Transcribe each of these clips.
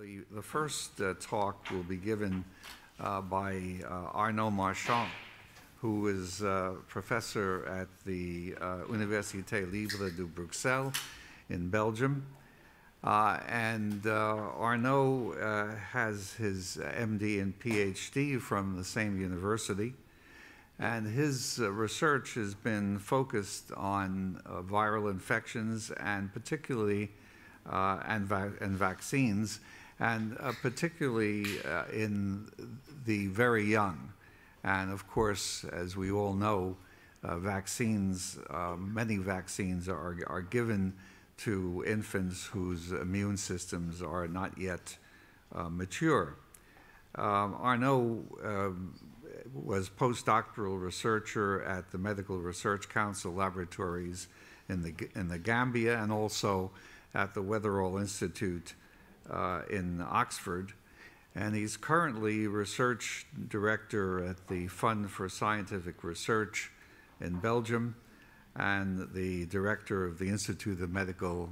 The first talk will be given by Arnaud Marchant, who is professor at the Université libre de Bruxelles in Belgium. Arnaud has his MD and PhD from the same university. And his research has been focused on viral infections and particularly and vaccines, and particularly in the very young. And of course, as we all know, vaccines, many vaccines are given to infants whose immune systems are not yet mature. Arnaud was postdoctoral researcher at the Medical Research Council laboratories in the Gambia, and also at the Weatherall Institute in Oxford. And he's currently research director at the Fund for Scientific Research in Belgium, and the director of the Institute of Medical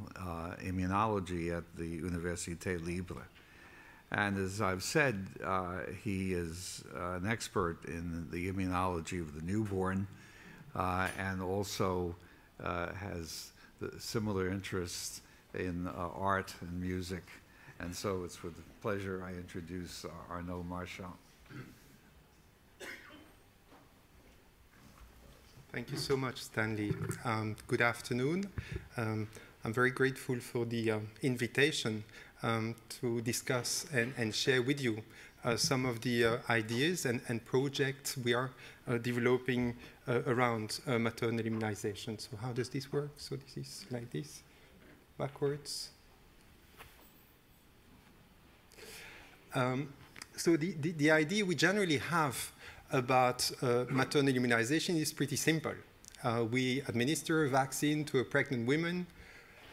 Immunology at the Université libre. And as I've said, he is an expert in the immunology of the newborn, and also has similar interests in art and music. And so it's with pleasure I introduce Arnaud Marchant. Thank you so much, Stanley. Good afternoon. I'm very grateful for the invitation to discuss and share with you some of the ideas and projects we are developing around maternal immunization. So how does this work? So this is like this, backwards. So the idea we generally have about maternal immunization is pretty simple. We administer a vaccine to a pregnant woman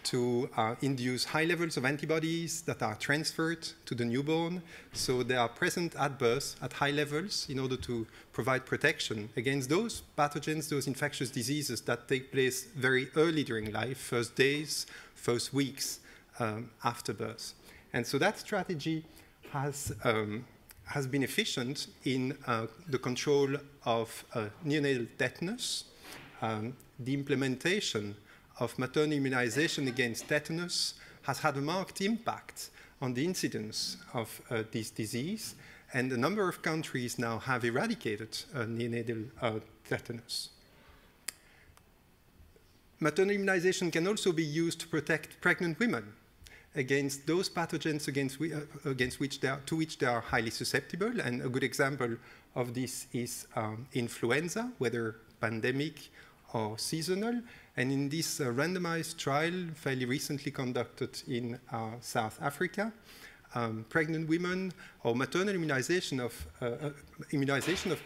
to induce high levels of antibodies that are transferred to the newborn. So they are present at birth at high levels in order to provide protection against those pathogens, those infectious diseases that take place very early during life, first days, first weeks after birth. And so that strategy has been efficient in the control of neonatal tetanus. The implementation of maternal immunization against tetanus has had a marked impact on the incidence of this disease, and a number of countries now have eradicated neonatal tetanus. Maternal immunization can also be used to protect pregnant women against those pathogens to which they are highly susceptible, and a good example of this is influenza, whether pandemic or seasonal. And in this randomized trial, fairly recently conducted in South Africa, pregnant women, or maternal immunization of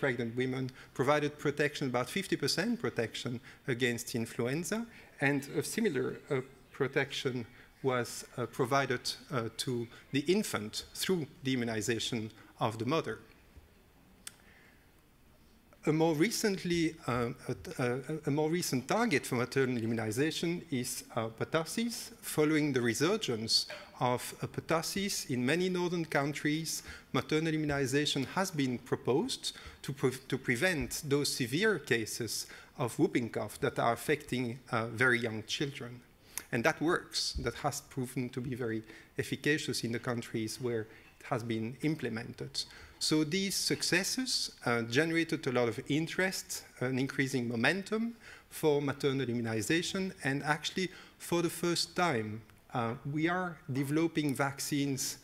pregnant women provided protection, about 50% protection against influenza, and a similar protection was provided to the infant through the immunization of the mother. A more recent target for maternal immunization is pertussis. Following the resurgence of pertussis in many northern countries, maternal immunization has been proposed to prevent those severe cases of whooping cough that are affecting very young children. And that works. That has proven to be very efficacious in the countries where it has been implemented. So these successes generated a lot of interest, an increasing momentum for maternal immunization, and actually, for the first time, we are developing vaccines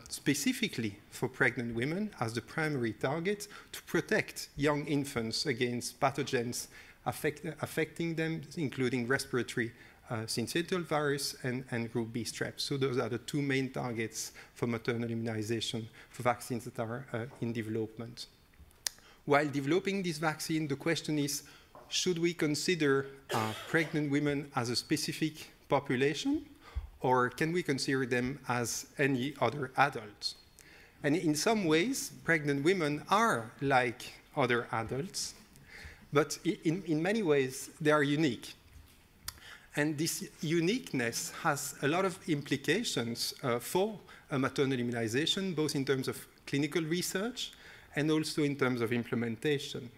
specifically for pregnant women as the primary target to protect young infants against pathogens affecting them, including respiratory syncytial virus and group B strep. So those are the two main targets for maternal immunization for vaccines that are in development. While developing this vaccine, the question is, should we consider pregnant women as a specific population, or can we consider them as any other adults? And in some ways, pregnant women are like other adults, but in many ways, they are unique. And this uniqueness has a lot of implications for maternal immunization, both in terms of clinical research and also in terms of implementation.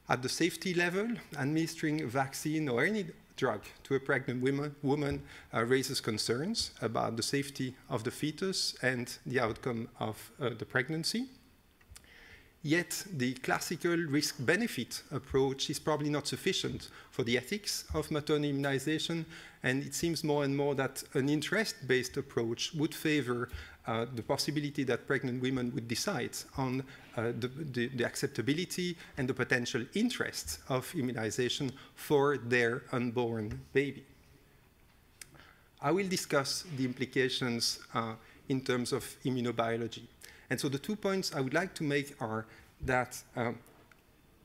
At the safety level, administering a vaccine or any drug to a pregnant woman raises concerns about the safety of the fetus and the outcome of the pregnancy. Yet the classical risk-benefit approach is probably not sufficient for the ethics of maternal immunization, and it seems more and more that an interest-based approach would favor the possibility that pregnant women would decide on the acceptability and the potential interest of immunization for their unborn baby. I will discuss the implications in terms of immunobiology. And so the 2 points I would like to make are that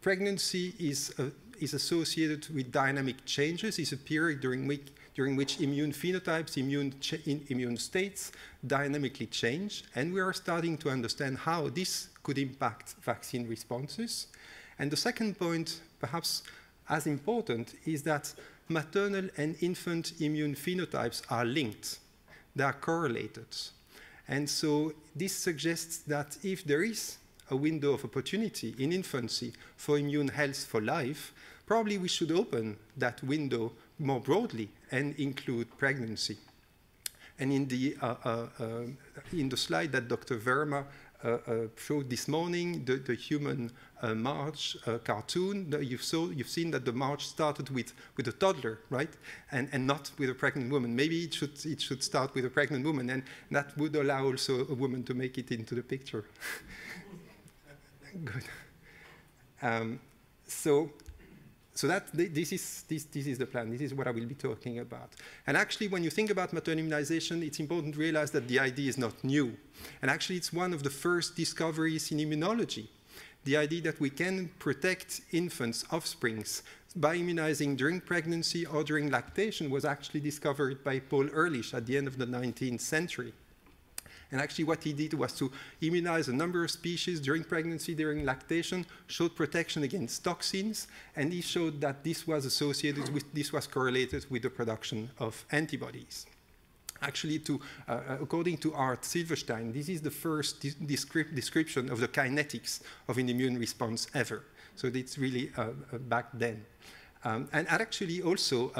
pregnancy is associated with dynamic changes, is a period during which immune phenotypes, immune states dynamically change, and we are starting to understand how this could impact vaccine responses. And the second point, perhaps as important, is that maternal and infant immune phenotypes are linked. They are correlated. And so this suggests that if there is a window of opportunity in infancy for immune health for life, probably we should open that window more broadly and include pregnancy. And in the slide that Dr. Verma showed this morning, the human march cartoon, you've seen that the march started with a toddler, right? And not with a pregnant woman. Maybe it should start with a pregnant woman, and that would allow also a woman to make it into the picture. Good. So this is the plan. This is what I will be talking about. And actually, when you think about maternal immunization, it's important to realize that the idea is not new. And actually, it's one of the first discoveries in immunology. The idea that we can protect infants' offsprings by immunizing during pregnancy or during lactation was actually discovered by Paul Ehrlich at the end of the 19th century. And actually what he did was to immunize a number of species during pregnancy, during lactation, showed protection against toxins, and he showed that this was associated with, this was correlated with the production of antibodies. Actually, according to Art Silverstein, this is the first description of the kinetics of an immune response ever. So it's really back then. And actually also,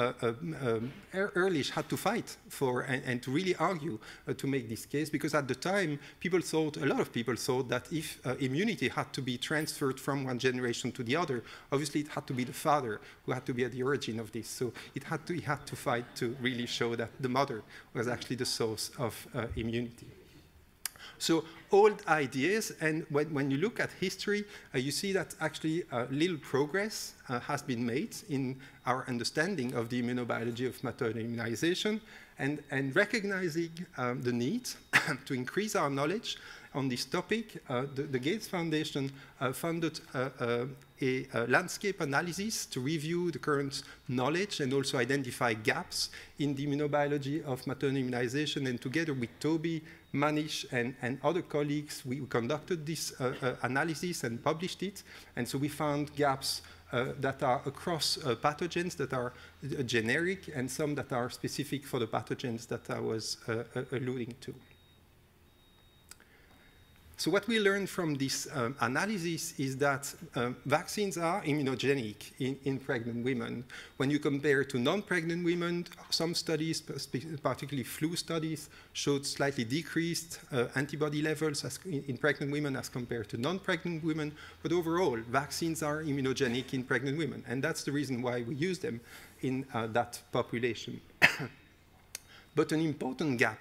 Ehrlich had to fight for and to really argue to make this case, because at the time, a lot of people thought that if immunity had to be transferred from one generation to the other, obviously it had to be the father who had to be at the origin of this. So he had to fight to really show that the mother was actually the source of immunity. So old ideas, and when you look at history, you see that actually little progress has been made in our understanding of the immunobiology of maternal immunization, and recognizing the need to increase our knowledge on this topic, the Gates Foundation funded a landscape analysis to review the current knowledge and also identify gaps in the immunobiology of maternal immunization. And together with Toby, Manish, and other colleagues, we conducted this analysis and published it. And so we found gaps that are across pathogens that are generic, and some that are specific for the pathogens that I was alluding to. So what we learned from this analysis is that vaccines are immunogenic in pregnant women. When you compare to non-pregnant women, some studies, particularly flu studies, showed slightly decreased antibody levels in pregnant women as compared to non-pregnant women. But overall, vaccines are immunogenic in pregnant women. And that's the reason why we use them in that population. But an important gap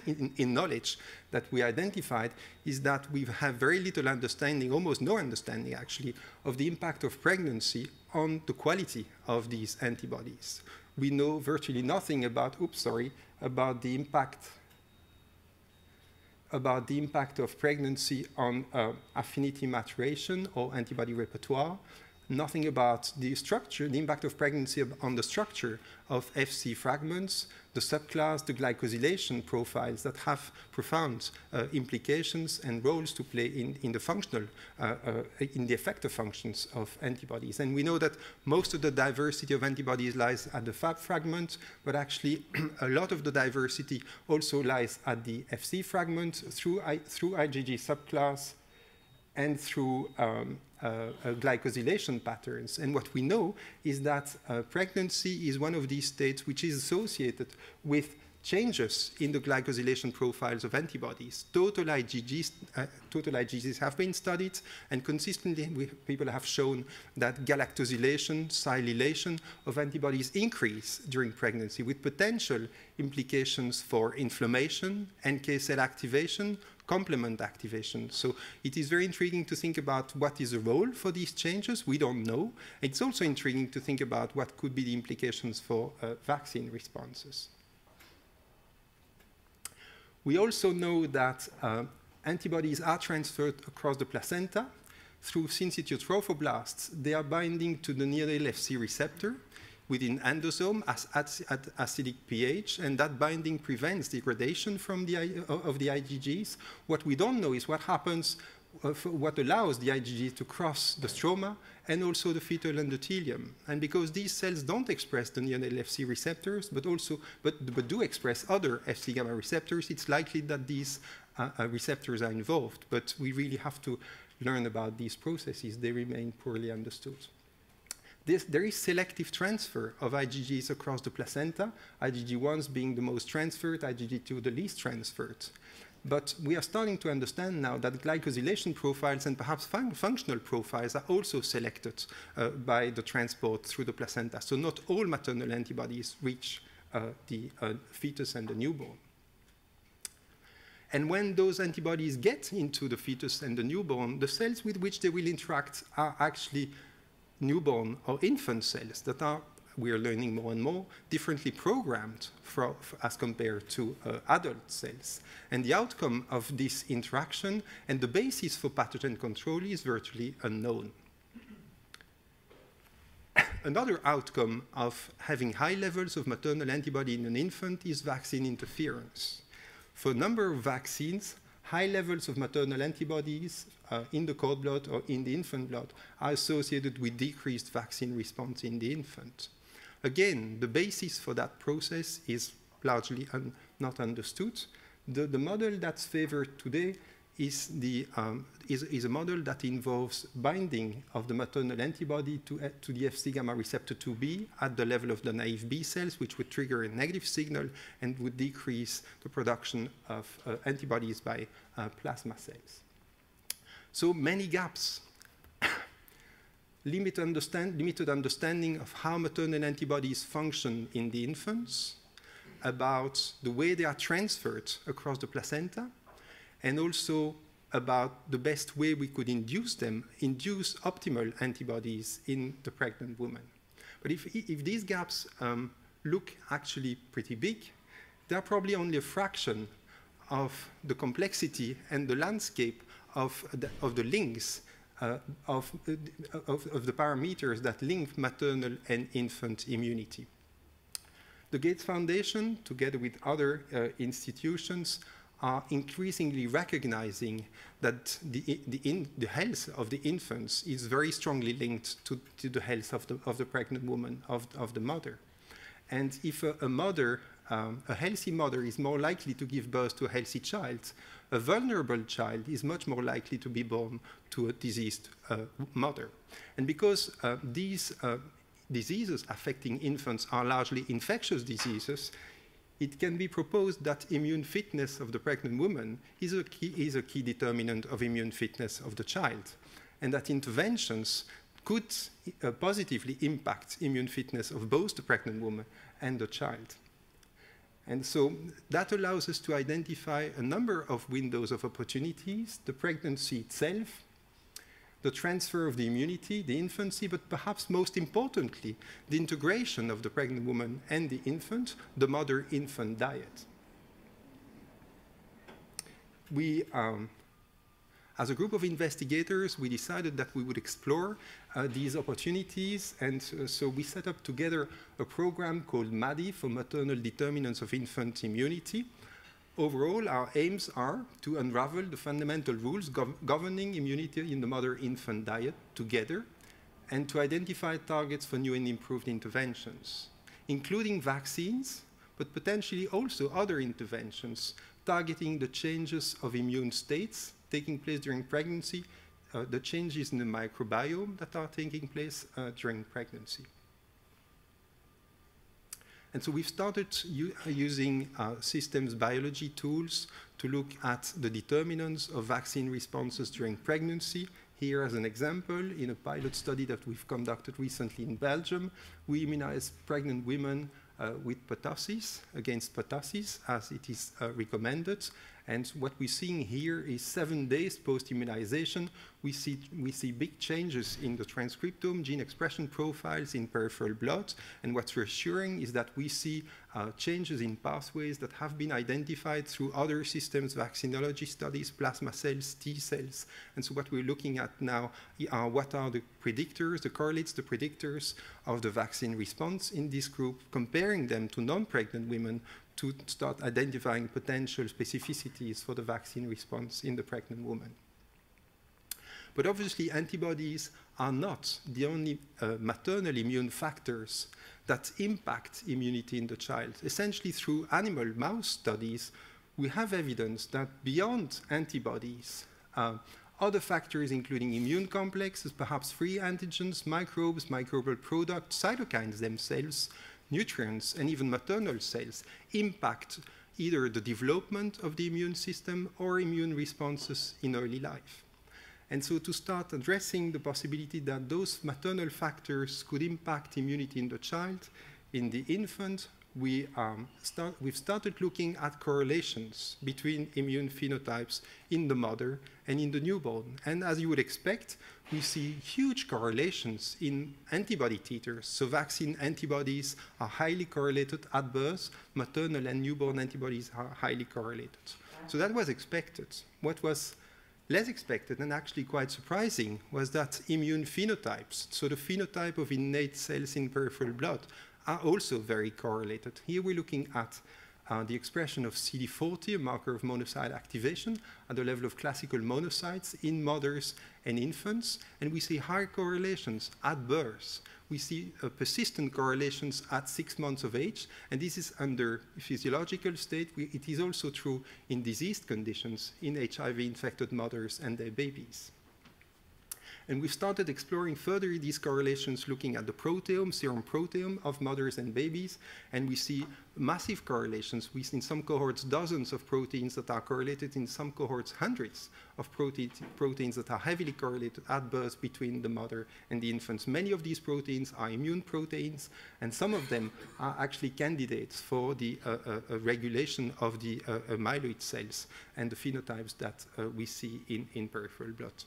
in knowledge that we identified is that we have very little understanding, almost no understanding actually, of the impact of pregnancy on the quality of these antibodies. We know virtually nothing about, about the impact of pregnancy on affinity maturation or antibody repertoire. nothing about the structure, the impact of pregnancy on the structure of Fc fragments, the subclass, the glycosylation profiles that have profound implications and roles to play in the functional, in the effector functions of antibodies. And we know that most of the diversity of antibodies lies at the Fab fragment, but actually a lot of the diversity also lies at the Fc fragment through IgG subclass and through glycosylation patterns. And what we know is that pregnancy is one of these states which is associated with changes in the glycosylation profiles of antibodies. Total IgGs have been studied, and consistently people have shown that galactosylation, silylation of antibodies increase during pregnancy, with potential implications for inflammation, NK cell activation, complement activation. So it is very intriguing to think about what is the role for these changes. We don't know. It's also intriguing to think about what could be the implications for vaccine responses. We also know that antibodies are transferred across the placenta through syncytial trophoblasts. They are binding to the neonatal Fc receptor within endosome at acidic pH, and that binding prevents degradation from of the IgGs. What we don't know is what happens, what allows the IgG to cross the stroma and also the fetal endothelium. And because these cells don't express the neonatal Fc receptors, but do express other Fc gamma receptors, it's likely that these receptors are involved. But we really have to learn about these processes. They remain poorly understood. There is selective transfer of IgGs across the placenta, IgG1s being the most transferred, IgG2 the least transferred. But we are starting to understand now that glycosylation profiles and perhaps functional profiles are also selected by the transport through the placenta. So not all maternal antibodies reach the fetus and the newborn. And when those antibodies get into the fetus and the newborn, the cells with which they will interact are actually newborn or infant cells that are, we are learning more and more, differently programmed as compared to adult cells. And the outcome of this interaction and the basis for pathogen control is virtually unknown. Another outcome of having high levels of maternal antibody in an infant is vaccine interference. For a number of vaccines, high levels of maternal antibodies in the cord blood or in the infant blood are associated with decreased vaccine response in the infant. Again, the basis for that process is largely not understood. The model that's favored today is a model that involves binding of the maternal antibody to the Fc gamma receptor 2b at the level of the naive B cells, which would trigger a negative signal and would decrease the production of antibodies by plasma cells. So many gaps. Limited understanding of how maternal antibodies function in the infants, about the way they are transferred across the placenta, and also about the best way we could induce optimal antibodies in the pregnant woman. But if these gaps look actually pretty big, they're probably only a fraction of the complexity and the landscape of the links of the parameters that link maternal and infant immunity. The Gates Foundation, together with other institutions, are increasingly recognizing that the health of the infants is very strongly linked to the health of the pregnant woman, of the mother. And if a healthy mother is more likely to give birth to a healthy child, a vulnerable child is much more likely to be born to a diseased mother. And because these diseases affecting infants are largely infectious diseases, it can be proposed that immune fitness of the pregnant woman is a key determinant of immune fitness of the child, and that interventions could positively impact immune fitness of both the pregnant woman and the child. And so that allows us to identify a number of windows of opportunities: the pregnancy itself, the transfer of the immunity, the infancy, but perhaps most importantly, the integration of the pregnant woman and the infant, the mother-infant diet. We As a group of investigators, we decided that we would explore these opportunities, and so we set up together a program called MADI, for Maternal Determinants of Infant Immunity. Overall, our aims are to unravel the fundamental rules governing immunity in the mother-infant diet together, and to identify targets for new and improved interventions, including vaccines, but potentially also other interventions targeting the changes of immune states taking place during pregnancy, the changes in the microbiome that are taking place during pregnancy. And so we've started using systems biology tools to look at the determinants of vaccine responses during pregnancy. Here, as an example, in a pilot study that we've conducted recently in Belgium, we immunized pregnant women with pertussis, against pertussis, as it is recommended. And what we're seeing here is 7 days post-immunization, we see big changes in the transcriptome, gene expression profiles in peripheral blood. And what's reassuring is that we see changes in pathways that have been identified through other systems, vaccinology studies, plasma cells, T cells. And so what we're looking at now are what are the predictors, the correlates, the predictors of the vaccine response in this group, comparing them to non-pregnant women to start identifying potential specificities for the vaccine response in the pregnant woman. But obviously, antibodies are not the only maternal immune factors that impact immunity in the child. Essentially, through animal mouse studies, we have evidence that beyond antibodies, other factors, including immune complexes, perhaps free antigens, microbes, microbial products, cytokines themselves, nutrients, and even maternal cells impact either the development of the immune system or immune responses in early life. And so to start addressing the possibility that those maternal factors could impact immunity in the child, in the infant, we've started looking at correlations between immune phenotypes in the mother and in the newborn. And as you would expect, we see huge correlations in antibody titers. So vaccine antibodies are highly correlated at birth. Maternal and newborn antibodies are highly correlated. So that was expected. What was less expected and actually quite surprising was that immune phenotypes, so the phenotype of innate cells in peripheral blood, are also very correlated. Here we're looking at the expression of CD40, a marker of monocyte activation, at the level of classical monocytes in mothers and infants, and we see high correlations at birth. We see persistent correlations at 6 months of age, and this is under physiological state. It is also true in diseased conditions in HIV-infected mothers and their babies. And we've started exploring further these correlations, looking at the proteome, serum proteome of mothers and babies, and we see massive correlations. We see in some cohorts dozens of proteins that are correlated, in some cohorts hundreds of proteins that are heavily correlated at birth between the mother and the infants. Many of these proteins are immune proteins, and some of them are actually candidates for the regulation of the myeloid cells and the phenotypes that we see in peripheral blood.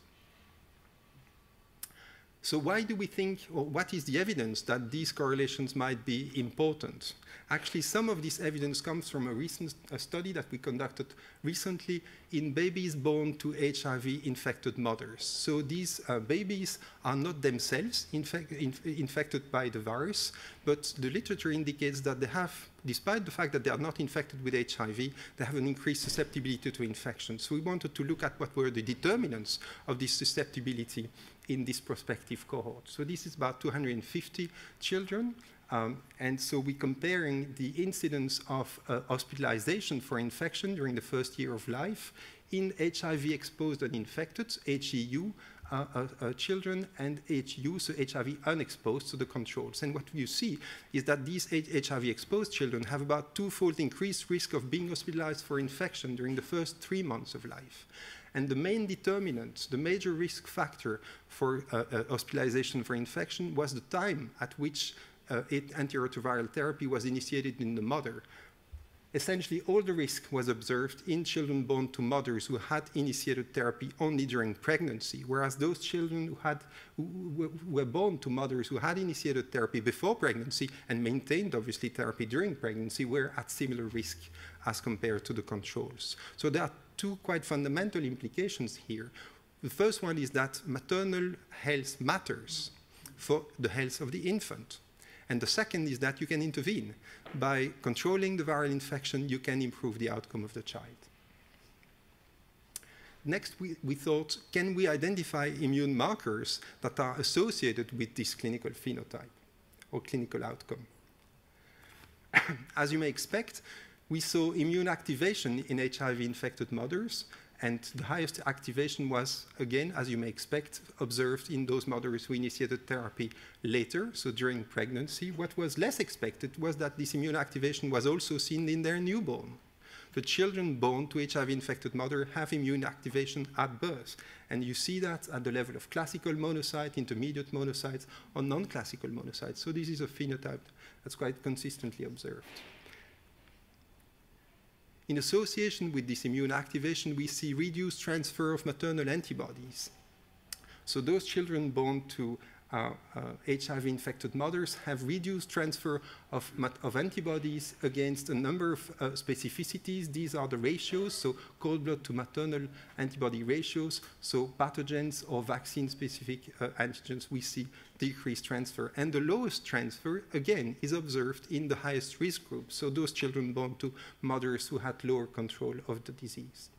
So why do we think, or what is the evidence that these correlations might be important? Actually, some of this evidence comes from a recent study that we conducted recently in babies born to HIV-infected mothers. So these babies are not themselves infected by the virus, but the literature indicates that they have, despite the fact that they are not infected with HIV, they have an increased susceptibility to infection. So we wanted to look at what were the determinants of this susceptibility in this prospective cohort. So this is about 250 children. And so we're comparing the incidence of hospitalization for infection during the first year of life in HIV-exposed and infected, HEU, children, and HU, so HIV unexposed, to the controls. And what you see is that these HIV-exposed children have about twofold increased risk of being hospitalized for infection during the first 3 months of life. And the main determinant, the major risk factor for hospitalization for infection was the time at which antiretroviral therapy was initiated in the mother. Essentially, all the risk was observed in children born to mothers who had initiated therapy only during pregnancy, whereas those children who were born to mothers who had initiated therapy before pregnancy and maintained, obviously, therapy during pregnancy were at similar risk as compared to the controls. So there are two quite fundamental implications here. The first one is that maternal health matters for the health of the infant. And the second is that you can intervene. By controlling the viral infection, you can improve the outcome of the child. Next, we thought, can we identify immune markers that are associated with this clinical phenotype or clinical outcome? As you may expect, we saw immune activation in HIV-infected mothers, and the highest activation was, again, as you may expect, observed in those mothers who initiated therapy later, so during pregnancy. What was less expected was that this immune activation was also seen in their newborn. The children born to HIV-infected mother have immune activation at birth, and you see that at the level of classical monocyte, intermediate monocytes, or non-classical monocytes. So this is a phenotype that's quite consistently observed. In association with this immune activation, we see reduced transfer of maternal antibodies. So those children born to HIV-infected mothers have reduced transfer of antibodies against a number of specificities. These are the ratios, so cord blood to maternal antibody ratios. So pathogens or vaccine-specific antigens, we see decreased transfer. And the lowest transfer, again, is observed in the highest risk group. So those children born to mothers who had lower control of the disease.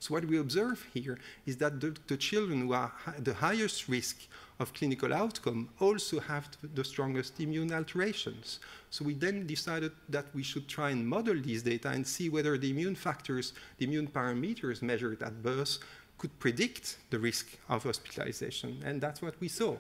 So what we observe here is that the children who are the highest risk of clinical outcome also have the strongest immune alterations. So we then decided that we should try and model these data and see whether the immune factors, the immune parameters measured at birth could predict the risk of hospitalization. And that's what we saw.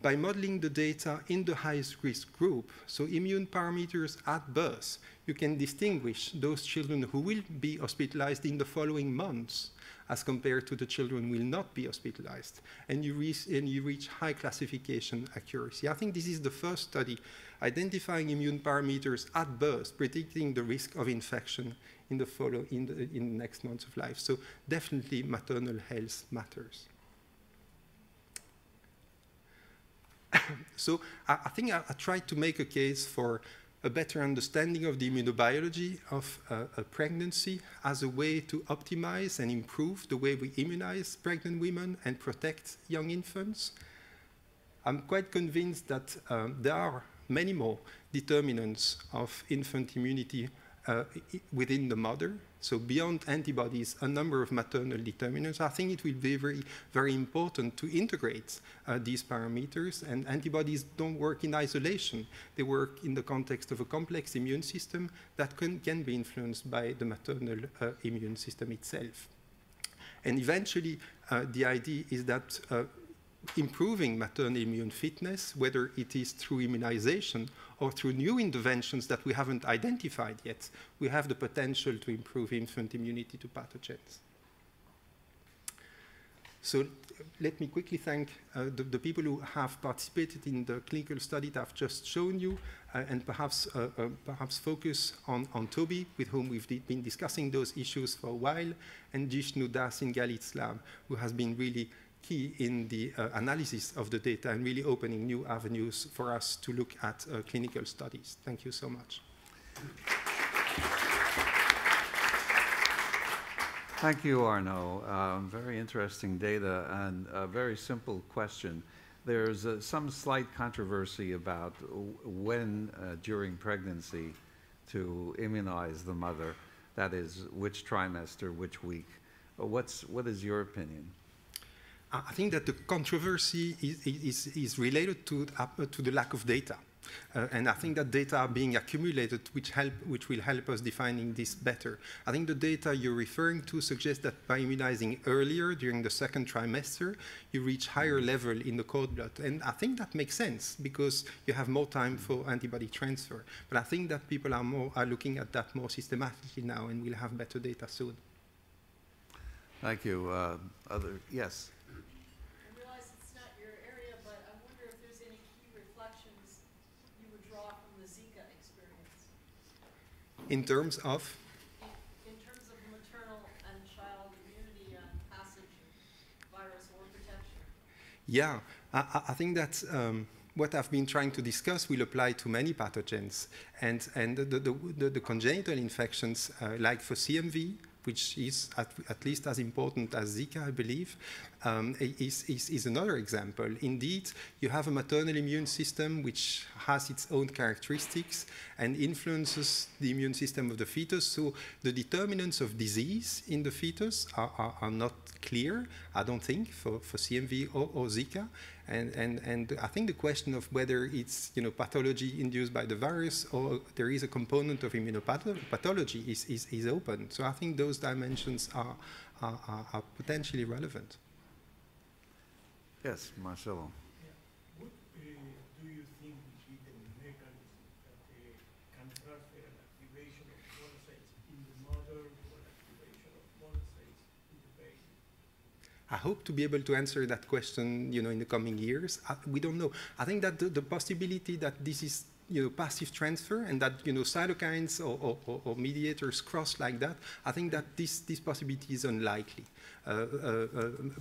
By modeling the data in the highest risk group, so immune parameters at birth, you can distinguish those children who will be hospitalized in the following months as compared to the children who will not be hospitalized. And you reach high classification accuracy. I think this is the first study identifying immune parameters at birth, predicting the risk of infection in the next months of life. So definitely maternal health matters. So I think I tried to make a case for a better understanding of the immunobiology of a pregnancy as a way to optimize and improve the way we immunize pregnant women and protect young infants. I'm quite convinced that there are many more determinants of infant immunity within the mother. So beyond antibodies, a number of maternal determinants. I think it will be very, very important to integrate these parameters. And antibodies don't work in isolation. They work in the context of a complex immune system that can be influenced by the maternal immune system itself. And eventually, the idea is that improving maternal immune fitness, whether it is through immunization or through new interventions that we haven't identified yet, we have the potential to improve infant immunity to pathogens. So let me quickly thank the people who have participated in the clinical study that I've just shown you, and perhaps focus on Toby, with whom we've been discussing those issues for a while, and Jishnu Das in Galit's lab, who has been really key in the analysis of the data and really opening new avenues for us to look at clinical studies. Thank you so much. Thank you, Arnaud. Very interesting data, and a very simple question. There's some slight controversy about when during pregnancy to immunize the mother, that is, which trimester, which week. What is your opinion? I think that the controversy is related to the lack of data. And I think that data are being accumulated, which will help us defining this better. I think the data you're referring to suggests that by immunizing earlier during the second trimester, you reach higher level in the cord blood. And I think that makes sense because you have more time for antibody transfer. But I think that people are looking at that more systematically now, and we'll have better data soon. Thank you. Yes. In terms of? In terms of maternal and child immunity and passage of virus or protection. Yeah, I think that what I've been trying to discuss will apply to many pathogens. And the congenital infections, like for CMV, which is at least as important as Zika, I believe, is another example. Indeed, you have a maternal immune system which has its own characteristics and influences the immune system of the fetus. So the determinants of disease in the fetus are not clear, I don't think, for CMV or Zika. And I think the question of whether it's pathology induced by the virus or there is a component of immunopathology is open. So I think those dimensions are potentially relevant. Yes, Marcelo. What do you think would be the mechanism that can transfer an activation of monocytes in the mother to an activation of monocytes in the baby? I hope to be able to answer that question, in the coming years. We don't know. I think that the possibility that this is, passive transfer and that, cytokines or mediators cross like that, I think that this possibility is unlikely.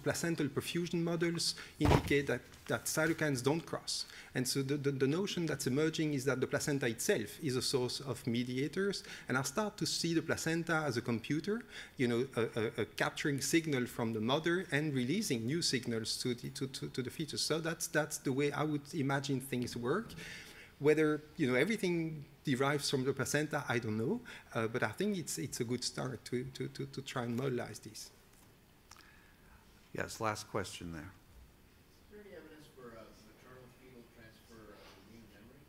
Placental perfusion models indicate that cytokines don't cross. And so the notion that's emerging is that the placenta itself is a source of mediators. And I start to see the placenta as a computer, capturing signal from the mother and releasing new signals to the fetus. So that's the way I would imagine things work. Whether everything derives from the placenta, I don't know, but I think it's a good start to try and modelize this. Yes, last question there. Is there any evidence for maternal fetal transfer of immune memory?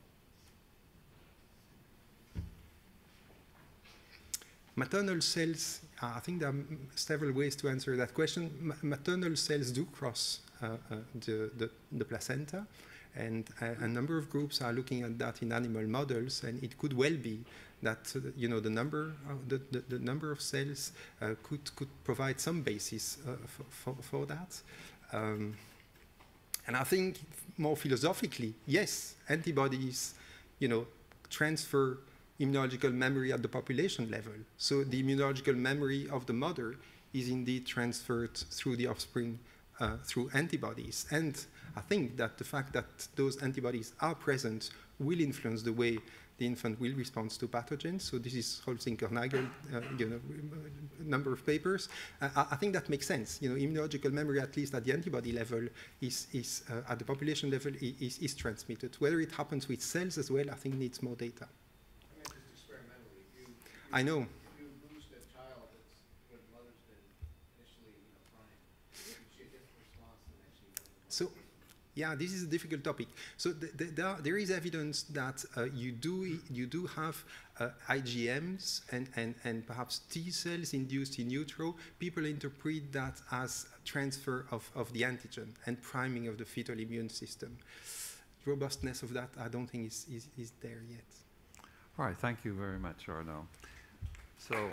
Maternal cells, I think there are several ways to answer that question. Maternal cells do cross the placenta. And a number of groups are looking at that in animal models, and it could well be that the number of cells could provide some basis for that. And I think more philosophically, yes, antibodies, transfer immunological memory at the population level. So the immunological memory of the mother is indeed transferred through the offspring through antibodies. And I think that the fact that those antibodies are present will influence the way the infant will respond to pathogens. So this is Holzinker-Nagel, number of papers. I think that makes sense. Immunological memory, at least at the antibody level, is at the population level, is transmitted. Whether it happens with cells as well, I think needs more data. I mean, just experimentally. I know. If you boost a child that's when the mother's been initially crying, you see a different response than actually. So, yeah, this is a difficult topic. So there is evidence that you do have IgMs and perhaps T cells induced in utero. People interpret that as transfer of the antigen and priming of the fetal immune system. Robustness of that, I don't think is there yet. All right, thank you very much, Arnaud. So.